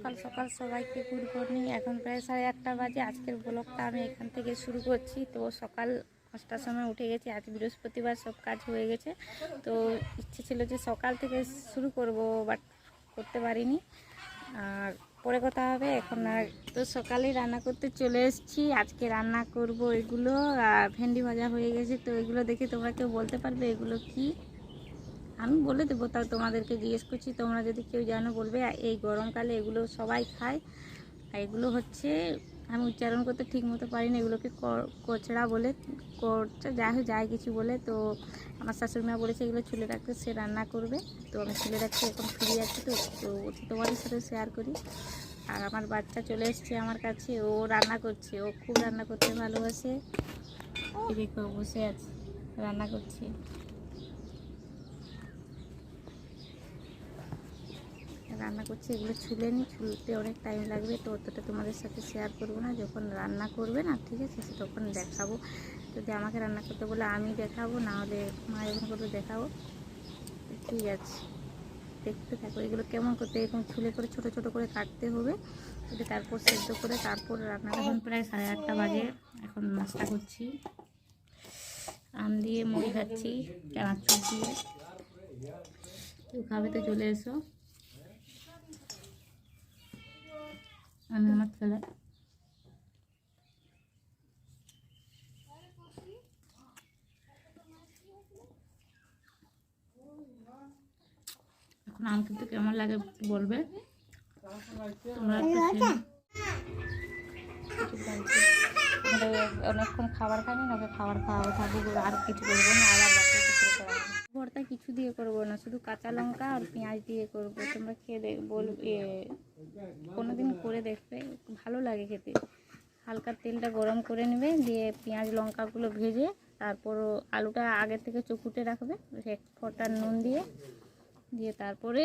সকাল সকাল সবাইকে গুড মর্নিং। এখন প্রায় 1:30 বাজে। আজকের ব্লগটা আমি এখান থেকে শুরু করছি। তো সকাল 5টার সময় উঠে গেছি। আজ বৃহস্পতিবার, সব কাজ হয়ে গেছে। তো ইচ্ছে ছিল যে সকাল থেকে শুরু করব, বাট করতে পারিনি। আর পরে কথা হবে। এখন আর তো সকালেই রান্না করতে চলে এসেছি। আজকে রান্না করব এগুলো, আর ভেন্ডি ভাজা হয়ে গেছে। তো এগুলো দেখে তোমরা কেউ বলতে পারবে এগুলো কি? আমি বলে দেবো, তাও তোমাদেরকে জিজ্ঞেস করছি, তোমরা যদি কেউ জানো বলবে। এই গরমকালে এগুলো সবাই খায়। আর এগুলো হচ্ছে, আমি উচ্চারণ করতে ঠিক মতো পারি না, এগুলোকে কচড়া বলে, যাই হোক যাই কিছু বলে। তো আমার শাশুড়ি মা বলেছে এগুলো ছুলে রাখতে, সে রান্না করবে। তো আমি ছুলে রাখছি, এখন ফ্রি আছি। তো তোমাদের সাথে শেয়ার করি। আর আমার বাচ্চা চলে এসছে আমার কাছে, ও রান্না করছে, ও খুব রান্না করতে ভালোবাসে। দেখো বসে আছে, রান্না করছে। রান্না করছি, এগুলো ছুলে নিই, ছুলতে অনেক টাইম লাগবে। তো অতটা তোমাদের সাথে শেয়ার করবো না, যখন রান্না করবে না, ঠিক আছে, তখন দেখাবো। যদি আমাকে রান্না করতে বলে আমি দেখাবো, না হলে মা যখন করতে দেখাবো। ঠিক আছে, দেখতে থাকো। এগুলো কেমন করতে, এরকম ছুলে করে ছোট ছোট করে কাটতে হবে। তারপর সেদ্ধ করে তারপর রান্না। এখন প্রায় 8:30 বাজে। এখন নাস্তা করছি, আম দিয়ে মুড়ি খাচ্ছি, চানাচুর দিয়ে। কেউ খাবে তো চলে এসো। আমার ছেলে এখন আম কিন্তু কেমন লাগে বলবে তোমরা। অনেকক্ষণ খাবার খাইনি, ওকে খাবার খাওয়াবো, থাকুক, আর কিছু করবো না। আবার ভর্তা কিছু দিয়ে করবো না, শুধু কাঁচা লঙ্কা আর পেঁয়াজ দিয়ে করবো। তোমরা খেয়ে বলবে, কোনোদিন করে দেখবে, ভালো লাগে খেতে। হালকা তেলটা গরম করে নেবে, দিয়ে পেঁয়াজ লঙ্কাগুলো ভেজে তারপর আলুটা আগে থেকে চকুটে রাখবে, এক ফোঁটা নুন দিয়ে তারপরে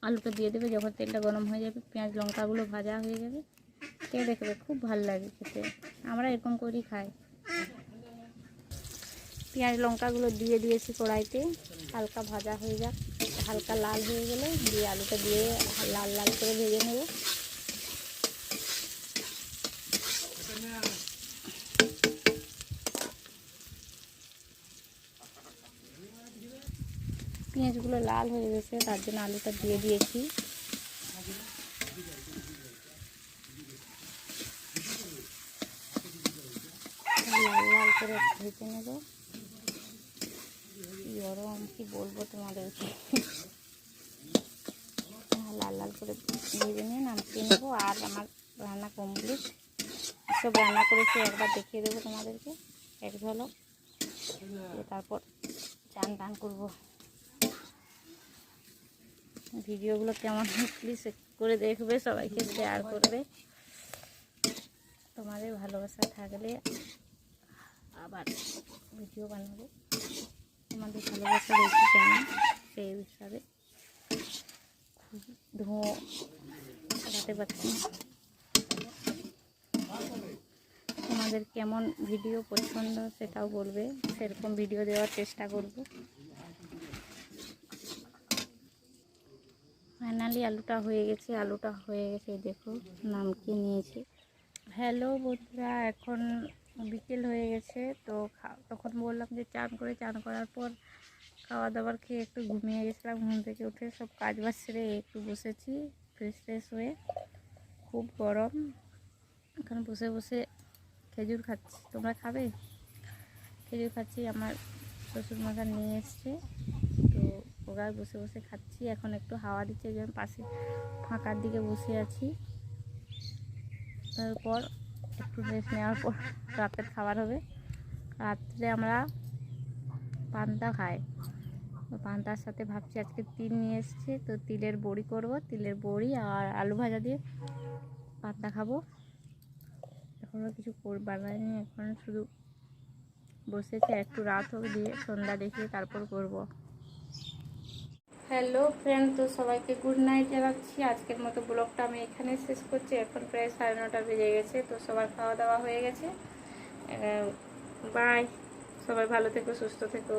আলুটা দিয়ে দেবে। যখন তেলটা গরম হয়ে যাবে, পেঁয়াজ লঙ্কাগুলো ভাজা হয়ে যাবে, খেয়ে দেখবে, খুব ভালো লাগে খেতে। আমরা এরকম করেই খাই। পেঁয়াজ লঙ্কাগুলো দিয়ে দিয়েছি কড়াইতে, হালকা ভাজা হয়ে যাক, হালকা লাল হয়ে গেলে দিয়ে আলুটা দিয়ে লাল লাল করে ভেজে নেব। পেঁয়াজগুলো লাল হয়ে গেছে, তার জন্য আলুটা দিয়ে দিয়েছি। লাল লাল করে ভেজে নেব। গরম কি বলবো তোমাদেরকে, লাল লাল করে ভেজে নিয়ে নামিয়ে নেবো। আর আমার রান্না কমপ্লিট, সব রান্না করেছি, একবার দেখিয়ে দেবো তোমাদেরকে এক ঝলক। তারপর চান টান করবো। ভিডিওগুলো কেমন প্লিজ করে দেখবে, সবাইকে শেয়ার করবে। তোমাদের ভালোবাসা থাকলে আবার ভিডিও বানাবো। তোমাদের ভালোবাসা দেখি কেমন, সেই হিসাবে। খুব ধোঁয়া চালাতে পারছি। তোমাদের কেমন ভিডিও পছন্দ সেটাও বলবে, সেরকম ভিডিও দেওয়ার চেষ্টা করব। ফাইনালি আলুটা হয়ে গেছে, দেখো নামকে নিয়েছে। হ্যালো বন্ধুরা, এখন বিকেল হয়ে গেছে। তো তখন বললাম যে চান করার পর খাওয়া দাবার খেয়ে একটু ঘুমিয়ে গেছিলাম। ঘুম থেকে উঠে সব কাজ বাজ সেরে একটু বসেছি ফ্রেশ হয়ে। খুব গরম, এখন বসে বসে খেজুর খাচ্ছি। তোমরা খাবে? খেজুর খাচ্ছি, আমার শ্বশুর মশাই নিয়ে এসছে, তো ওরা বসে বসে খাচ্ছি। এখন একটু হাওয়া দিচ্ছে, যেমন পাশে ফাঁকার দিকে বসে আছি। তারপর একটু রেস্ট নেওয়ার পর রাতের খাবার হবে। রাত্রে আমরা পান্তা খাই। পান্তার সাথে ভাবছি আজকে তিল নিয়ে এসছে, তো তিলের বড়ি করব, তিলের বড়ি আর আলু ভাজা দিয়ে পান্তা খাবো। এখনও কিছু বানাইনি, এখন শুধু বসেছি। একটু রাত হবে, দিয়ে সন্ধ্যা দেখিয়ে তারপর করব। হ্যালো ফ্রেন্ড, তো সবাইকে গুড নাইট জানাচ্ছি। আজকের মতো ব্লগটা আমি এখানে শেষ করছি। এখন প্রায় 9:30 বেজে গেছে। তো সবার খাওয়া দাওয়া হয়ে গেছে। বাই, সবাই ভালো থেকো, সুস্থ থেকো।